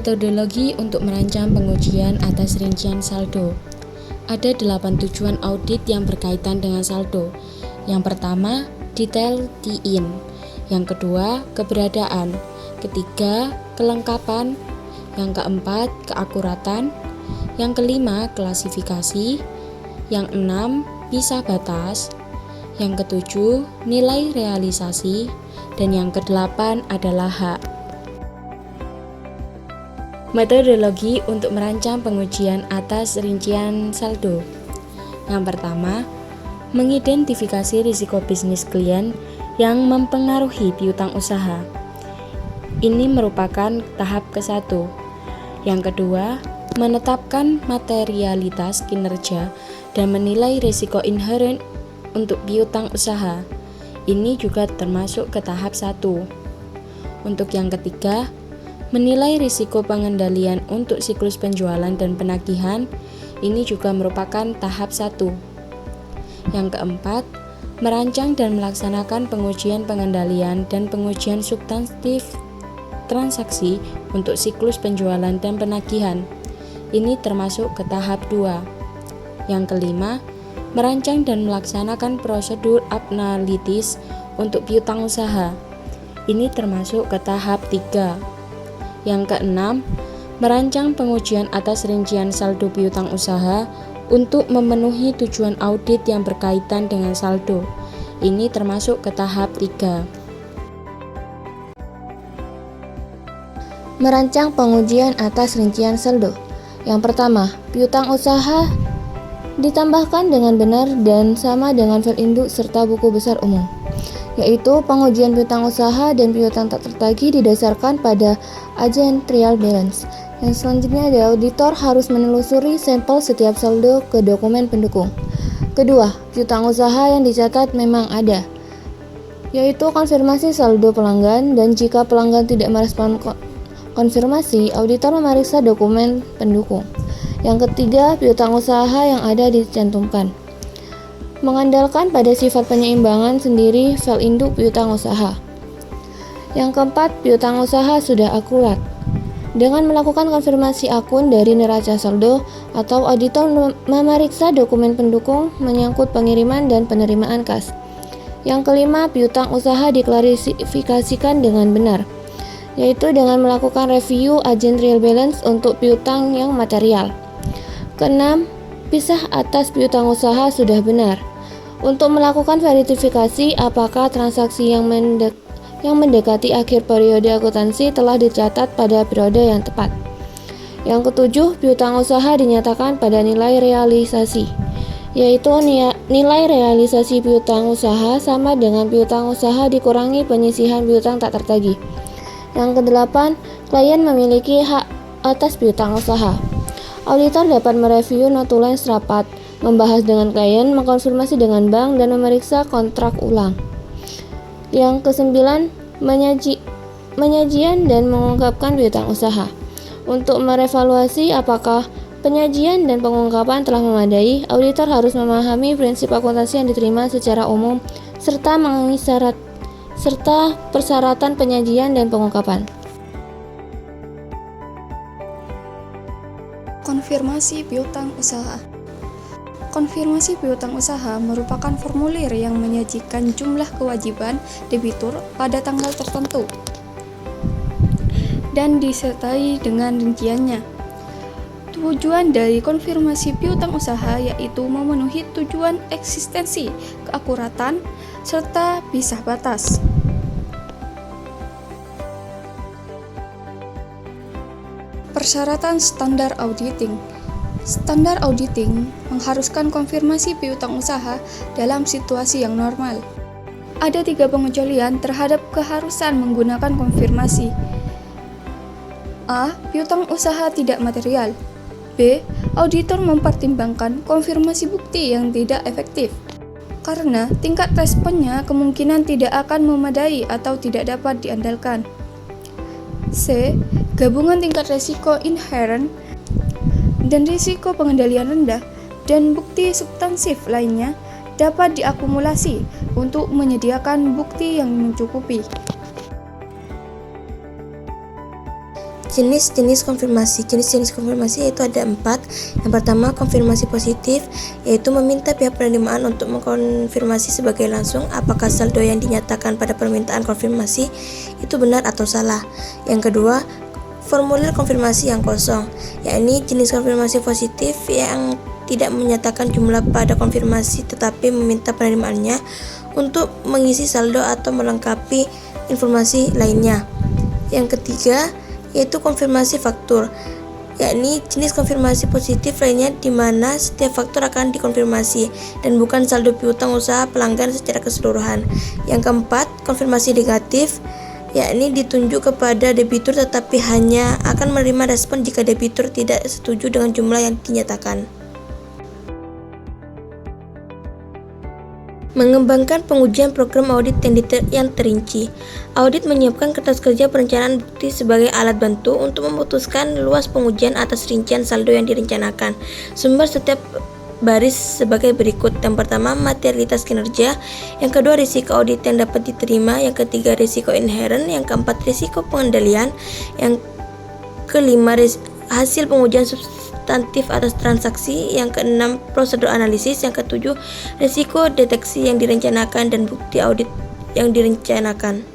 Metodologi untuk merancang pengujian atas rincian saldo. Ada 8 tujuan audit yang berkaitan dengan saldo. Yang pertama, detail TIN. Yang kedua, keberadaan. Ketiga, kelengkapan. Yang keempat, keakuratan. Yang kelima, klasifikasi. Yang enam, pisah batas. Yang ketujuh, nilai realisasi. Dan yang kedelapan adalah hak. Metodologi untuk merancang pengujian atas rincian saldo. Yang pertama, mengidentifikasi risiko bisnis klien yang mempengaruhi piutang usaha. Ini merupakan tahap ke-1. Yang kedua, menetapkan materialitas kinerja dan menilai risiko inherent untuk piutang usaha. Ini juga termasuk ke tahap 1. Untuk yang ketiga, menilai risiko pengendalian untuk siklus penjualan dan penagihan. Ini juga merupakan tahap 1. Yang keempat, merancang dan melaksanakan pengujian pengendalian dan pengujian substantif transaksi untuk siklus penjualan dan penagihan. Ini termasuk ke tahap 2. Yang kelima, merancang dan melaksanakan prosedur analitis untuk piutang usaha. Ini termasuk ke tahap 3. Yang keenam, merancang pengujian atas rincian saldo piutang usaha untuk memenuhi tujuan audit yang berkaitan dengan saldo. Ini termasuk ke tahap 3. Merancang pengujian atas rincian saldo. Yang pertama, piutang usaha ditambahkan dengan benar dan sama dengan file induk serta buku besar umum, yaitu pengujian piutang usaha dan piutang tak tertagih didasarkan pada agen trial balance. Yang selanjutnya adalah auditor harus menelusuri sampel setiap saldo ke dokumen pendukung. Kedua, piutang usaha yang dicatat memang ada, yaitu konfirmasi saldo pelanggan, dan jika pelanggan tidak merespon konfirmasi, auditor memeriksa dokumen pendukung. Yang ketiga, piutang usaha yang ada dicantumkan. Mengandalkan pada sifat penyeimbangan sendiri file induk piutang usaha. Yang keempat, piutang usaha sudah akurat. Dengan melakukan konfirmasi akun dari neraca saldo, atau auditor memeriksa dokumen pendukung menyangkut pengiriman dan penerimaan kas. Yang kelima, piutang usaha diklarifikasikan dengan benar, yaitu dengan melakukan review agen trial balance untuk piutang yang material. Keenam, pisah atas piutang usaha sudah benar. Untuk melakukan verifikasi apakah transaksi yang mendekati akhir periode akuntansi telah dicatat pada periode yang tepat. Yang ketujuh, piutang usaha dinyatakan pada nilai realisasi, yaitu nilai realisasi piutang usaha sama dengan piutang usaha dikurangi penyisihan piutang tak tertagih. Yang kedelapan, klien memiliki hak atas piutang usaha. Auditor dapat mereview notulen rapat, membahas dengan klien, mengkonfirmasi dengan bank, dan memeriksa kontrak ulang. Yang kesembilan, penyajian dan mengungkapkan piutang usaha. Untuk merevaluasi apakah penyajian dan pengungkapan telah memadai, auditor harus memahami prinsip akuntansi yang diterima secara umum serta mengenai syarat serta persyaratan penyajian dan pengungkapan. Konfirmasi piutang usaha. Konfirmasi piutang usaha merupakan formulir yang menyajikan jumlah kewajiban debitur pada tanggal tertentu dan disertai dengan rinciannya. Tujuan dari konfirmasi piutang usaha yaitu memenuhi tujuan eksistensi, keakuratan, serta pisah batas. Persyaratan standar auditing. Standar auditing mengharuskan konfirmasi piutang usaha dalam situasi yang normal. Ada 3 pengecualian terhadap keharusan menggunakan konfirmasi. A. Piutang usaha tidak material. B. Auditor mempertimbangkan konfirmasi bukti yang tidak efektif, karena tingkat responnya kemungkinan tidak akan memadai atau tidak dapat diandalkan. C. Gabungan tingkat risiko inherent dan risiko pengendalian rendah dan bukti substansif lainnya dapat diakumulasi untuk menyediakan bukti yang mencukupi. Jenis-jenis konfirmasi. Jenis-jenis konfirmasi yaitu ada 4. Yang pertama, konfirmasi positif, yaitu meminta pihak penerimaan untuk mengkonfirmasi sebagai langsung apakah saldo yang dinyatakan pada permintaan konfirmasi itu benar atau salah. Yang kedua, formulir konfirmasi yang kosong, yakni jenis konfirmasi positif yang tidak menyatakan jumlah pada konfirmasi tetapi meminta penerimaannya untuk mengisi saldo atau melengkapi informasi lainnya. Yang ketiga, yaitu konfirmasi faktur, yakni jenis konfirmasi positif lainnya di mana setiap faktur akan dikonfirmasi dan bukan saldo piutang usaha pelanggan secara keseluruhan. Yang keempat, konfirmasi negatif, yakni ditunjuk kepada debitur tetapi hanya akan menerima respon jika debitur tidak setuju dengan jumlah yang dinyatakan. Mengembangkan pengujian program audit yang terinci. Audit menyiapkan kertas kerja perencanaan bukti sebagai alat bantu untuk memutuskan luas pengujian atas rincian saldo yang direncanakan. Sumber setiap baris sebagai berikut. Yang pertama, materialitas kinerja. Yang kedua, risiko audit yang dapat diterima. Yang ketiga, risiko inherent. Yang keempat, risiko pengendalian. Yang kelima, hasil pengujian substantif atas transaksi. Yang keenam, prosedur analisis. Yang ketujuh, risiko deteksi yang direncanakan dan bukti audit yang direncanakan.